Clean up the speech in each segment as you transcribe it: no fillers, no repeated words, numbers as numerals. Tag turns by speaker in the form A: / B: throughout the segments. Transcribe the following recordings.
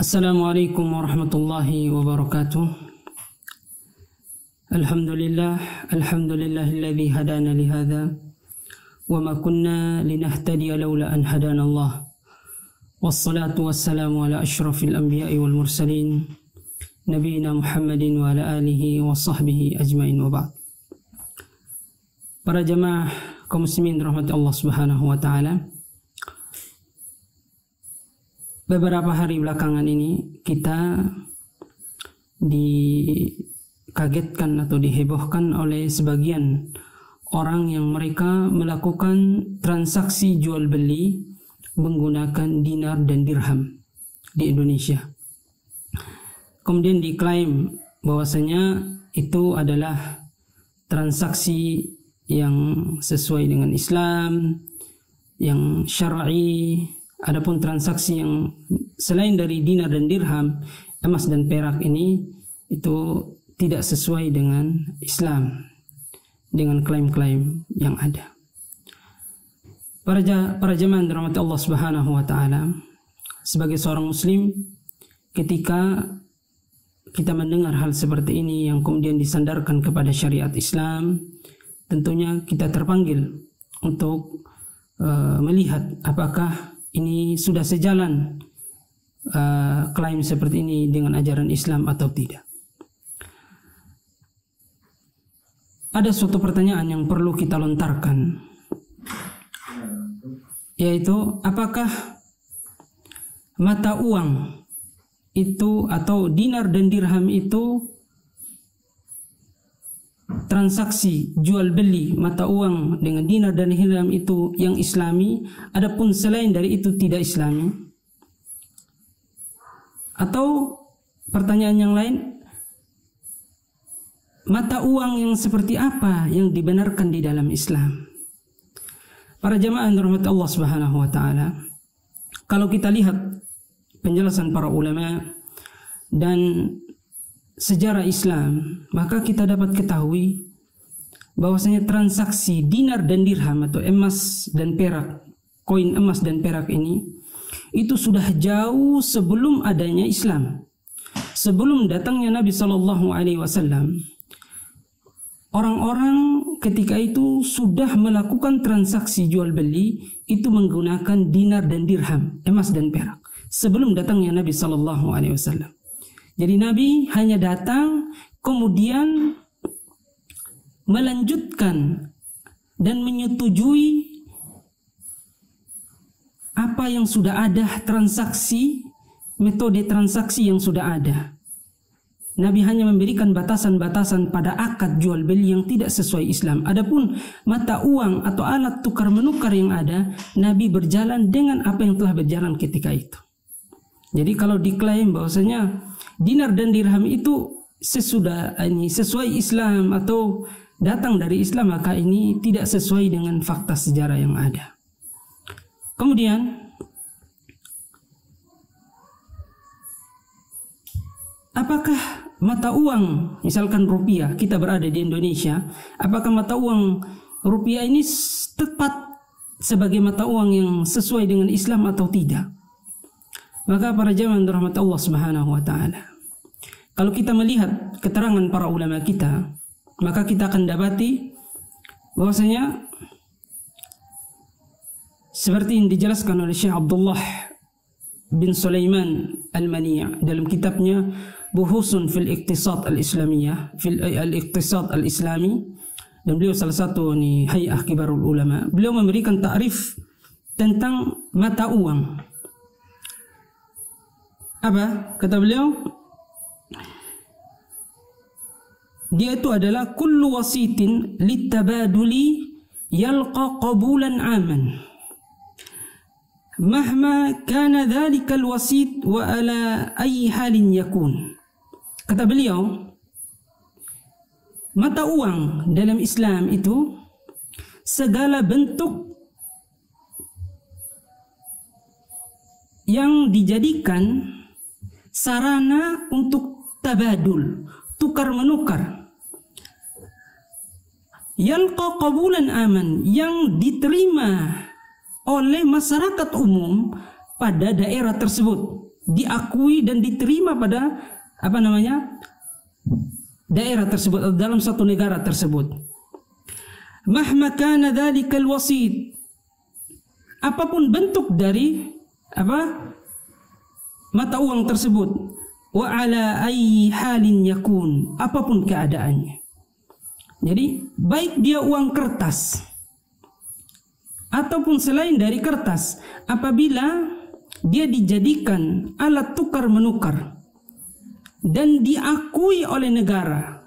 A: Assalamualaikum warahmatullahi wabarakatuh. Alhamdulillahilladzi hadana lihadza wa ma kunna linahtadiya laula an hadana Allah. Wassalatu wassalamu ala asyrafil anbiya'i wal mursalin nabiyina Muhammadin wa ala alihi wa sahbihi ajmain wa ba'd. Para jamaah kaum muslimin rahmati Allah Subhanahu wa taala. Beberapa hari belakangan ini kita dikagetkan atau dihebohkan oleh sebagian orang yang mereka melakukan transaksi jual beli menggunakan dinar dan dirham di Indonesia. Kemudian diklaim bahwasanya itu adalah transaksi yang sesuai dengan Islam, yang syar'i. Adapun transaksi yang selain dari dinar dan dirham, emas dan perak ini itu tidak sesuai dengan Islam, dengan klaim-klaim yang ada. Para jemaah yang dirahmati Allah Subhanahu wa taala, sebagai seorang muslim, ketika kita mendengar hal seperti ini yang kemudian disandarkan kepada syariat Islam, tentunya kita terpanggil untuk melihat apakah ini sudah sejalan klaim seperti ini dengan ajaran Islam atau tidak. Ada suatu pertanyaan yang perlu kita lontarkan, yaitu apakah mata uang itu atau dinar dan dirham itu transaksi jual beli mata uang dengan dinar dan dirham itu yang islami, adapun selain dari itu tidak islami? Atau pertanyaan yang lain, mata uang yang seperti apa yang dibenarkan di dalam Islam? Para jamaah yang dirahmati Allah Subhanahu wa taala, kalau kita lihat penjelasan para ulama dan sejarah Islam, maka kita dapat ketahui bahwasanya transaksi dinar dan dirham atau emas dan perak, koin emas dan perak ini, itu sudah jauh sebelum adanya Islam. Sebelum datangnya Nabi SAW, orang-orang ketika itu sudah melakukan transaksi jual beli itu menggunakan dinar dan dirham, emas dan perak, sebelum datangnya Nabi SAW. Jadi Nabi hanya datang kemudian melanjutkan dan menyetujui apa yang sudah ada, transaksi, metode transaksi yang sudah ada. Nabi hanya memberikan batasan-batasan pada akad jual beli yang tidak sesuai Islam. Adapun mata uang atau alat tukar menukar yang ada, Nabi berjalan dengan apa yang telah berjalan ketika itu. Jadi kalau diklaim bahwasanya dinar dan dirham itu sesuai Islam atau datang dari Islam, maka ini tidak sesuai dengan fakta sejarah yang ada. Kemudian apakah mata uang, misalkan rupiah, kita berada di Indonesia, apakah mata uang rupiah ini tepat sebagai mata uang yang sesuai dengan Islam atau tidak? Maka para jamaah dirahmati Allah Subhanahu wa taala, kalau kita melihat keterangan para ulama kita, maka kita akan dapati bahwasanya seperti yang dijelaskan oleh Syekh Abdullah bin Sulaiman Al-Mani' dalam kitabnya Buhusun fil Iqtisad Al-Islamiyah, fil Al-Iqtisad Al-Islami, dan beliau salah satu Hay'ah Kibarul Ulama, beliau memberikan ta'rif tentang mata uang. Apa kata beliau? Dia itu adalah kullu wasitin litabaduli yalqa qabulan aman mahma kana dhalika alwasit wa ala ayyi halin yakun. Kata beliau, mata uang dalam Islam itu segala bentuk yang dijadikan sarana untuk tabadul, tukar menukar, yalqa qabulan aman, yang diterima oleh masyarakat umum pada daerah tersebut, diakui dan diterima pada daerah tersebut atau dalam satu negara tersebut. Mahma kana dzalikal wasit, apapun bentuk dari mata uang tersebut, wa ala ayyi halin yakun, apapun keadaannya. Jadi baik dia uang kertas ataupun selain dari kertas, apabila dia dijadikan alat tukar menukar dan diakui oleh negara,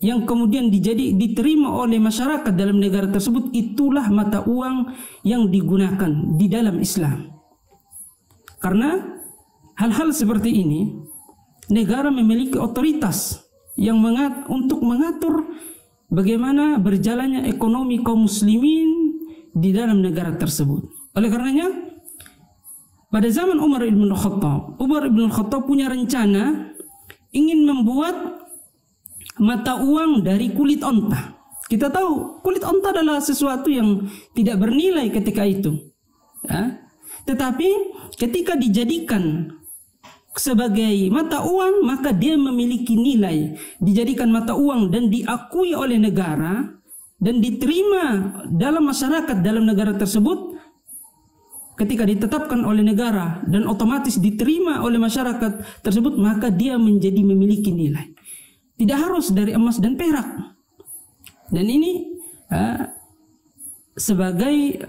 A: yang kemudian diterima oleh masyarakat dalam negara tersebut, itulah mata uang yang digunakan di dalam Islam. Karena hal-hal seperti ini, negara memiliki otoritas yang untuk mengatur bagaimana berjalannya ekonomi kaum muslimin di dalam negara tersebut. Oleh karenanya, pada zaman Umar ibn Khattab punya rencana ingin membuat mata uang dari kulit onta. Kita tahu kulit onta adalah sesuatu yang tidak bernilai ketika itu, ya. Tetapi ketika dijadikan sebagai mata uang, maka dia memiliki nilai, dijadikan mata uang dan diakui oleh negara dan diterima dalam masyarakat dalam negara tersebut. Ketika ditetapkan oleh negara dan otomatis diterima oleh masyarakat tersebut, maka dia menjadi memiliki nilai. Tidak harus dari emas dan perak. Dan ini sebagai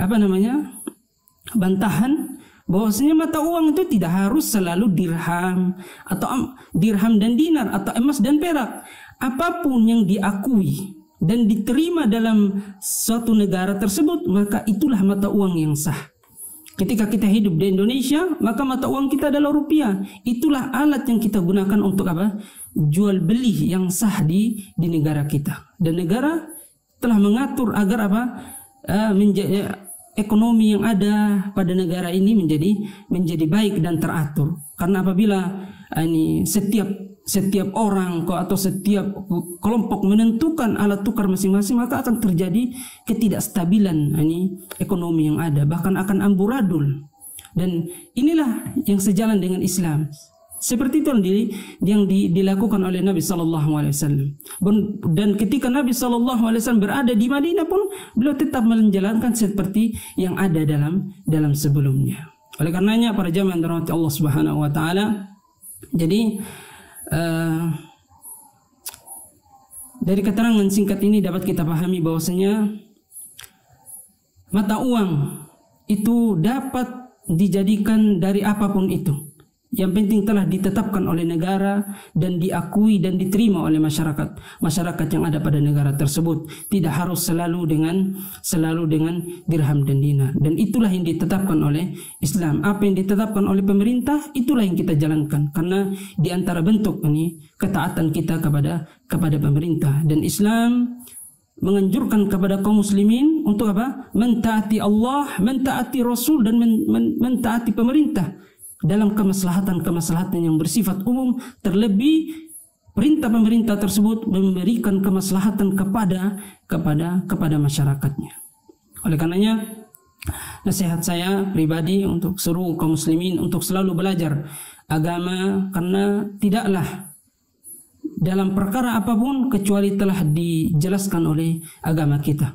A: bantahan bahwasanya mata uang itu tidak harus selalu dirham atau dirham dan dinar atau emas dan perak. Apapun yang diakui dan diterima dalam suatu negara tersebut, maka itulah mata uang yang sah. Ketika kita hidup di Indonesia, maka mata uang kita adalah rupiah. Itulah alat yang kita gunakan untuk jual beli yang sah di negara kita. Dan negara telah mengatur agar ekonomi yang ada pada negara ini menjadi baik dan teratur. Karena apabila setiap orang atau setiap kelompok menentukan alat tukar masing-masing, maka akan terjadi ketidakstabilan ekonomi yang ada, bahkan akan amburadul. Dan inilah yang sejalan dengan Islam. Seperti itu yang dilakukan oleh Nabi SAW. Dan ketika Nabi SAW berada di Madinah pun, beliau tetap menjalankan seperti yang ada dalam sebelumnya. Oleh karenanya, para jamaah yang dirahmati Allah Subhanahu Wa Taala, jadi dari keterangan singkat ini dapat kita pahami bahwasanya mata uang itu dapat dijadikan dari apapun itu. Yang penting telah ditetapkan oleh negara dan diakui dan diterima oleh masyarakat yang ada pada negara tersebut. Tidak harus selalu dengan dirham dan dinar. Dan itulah yang ditetapkan oleh Islam. Apa yang ditetapkan oleh pemerintah, itulah yang kita jalankan. Karena di antara bentuk ketaatan kita kepada pemerintah. Dan Islam menganjurkan kepada kaum muslimin untuk mentaati Allah, mentaati Rasul, dan mentaati pemerintah dalam kemaslahatan yang bersifat umum, terlebih perintah pemerintah tersebut memberikan kemaslahatan kepada masyarakatnya. Oleh karenanya, nasihat saya pribadi untuk seluruh kaum muslimin untuk selalu belajar agama, karena tidaklah dalam perkara apapun kecuali telah dijelaskan oleh agama kita.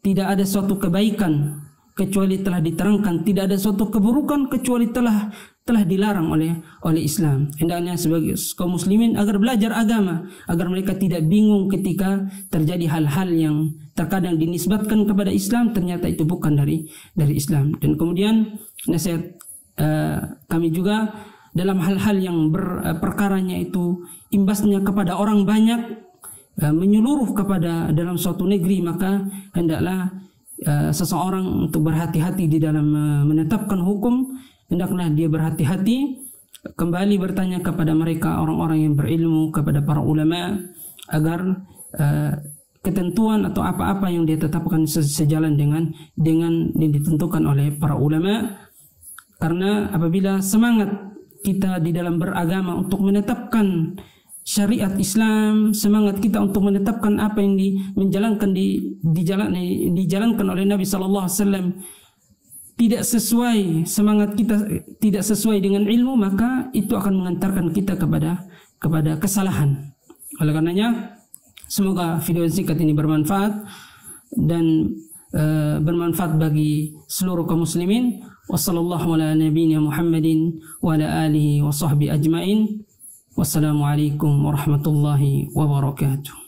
A: Tidak ada suatu kebaikan kecuali telah diterangkan, tidak ada suatu keburukan kecuali telah dilarang oleh Islam. Hendaknya sebagai kaum muslimin agar belajar agama, agar mereka tidak bingung ketika terjadi hal-hal yang terkadang dinisbatkan kepada Islam, ternyata itu bukan dari Islam. Dan kemudian nasihat kami juga dalam hal-hal yang perkaranya itu imbasnya kepada orang banyak, menyeluruh kepada dalam suatu negeri, maka hendaklah seseorang untuk berhati-hati di dalam menetapkan hukum. Hendaklah dia berhati-hati, kembali bertanya kepada mereka orang-orang yang berilmu, kepada para ulama, agar ketentuan atau apa-apa yang dia tetapkan sejalan dengan yang ditentukan oleh para ulama. Karena apabila semangat kita di dalam beragama untuk menetapkan syariat Islam, semangat kita untuk menetapkan apa yang dijalankan oleh Nabi sallallahu alaihi wasallam tidak sesuai, semangat kita tidak sesuai dengan ilmu, maka itu akan mengantarkan kita kepada kesalahan. Oleh karenanya, semoga video singkat ini bermanfaat dan bermanfaat bagi seluruh kaum muslimin. Wassallallahu ala nabiyyina Muhammadin wa ala alihi wa sahbihi ajmain. Wassalamualaikum warahmatullahi wabarakatuh.